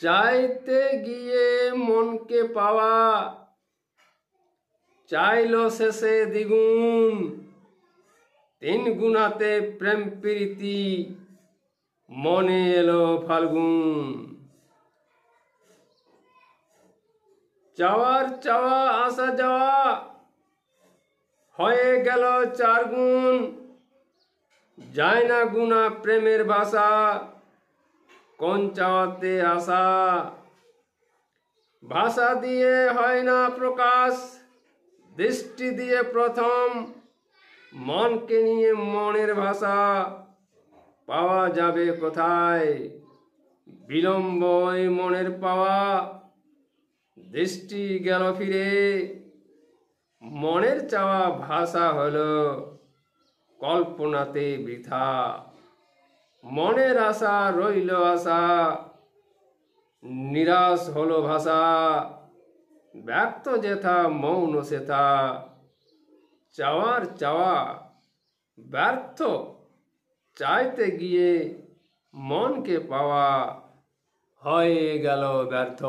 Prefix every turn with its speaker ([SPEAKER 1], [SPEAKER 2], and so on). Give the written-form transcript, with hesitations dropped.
[SPEAKER 1] চাইতে গিয়ে মনকে পাওয়া, চাইল শেষে দ্বিগুণ। তিন গুণাতে প্রেম প্রীতি, মনে এলো ফাল্গুন। চাওয়ার চাওয়া আসা যাওয়া, হয়ে গেল চার গুণ। যায় না গুণা প্রেমের ভাষা, কোন চাওয়াতে আসা। ভাষা দিয়ে হয় না প্রকাশ, দৃষ্টি দিয়ে প্রথম। মনকে নিয়ে মনের ভাষা, পাওয়া যাবে কোথায়। বিলম্বই মনের পাওয়া, দৃষ্টি গেল ফিরে। মনের চাওয়া ভাষা হলো কল্পনাতে বৃথা। মনের আশা রইল আশা, নিরাশ হলো ভাষা। ব্যক্ত যেথা মৌন সেথা, চাওয়ার চাওয়া ব্যর্থ। চাইতে গিয়ে মনকে পাওয়া, হয়ে গেল ব্যর্থ।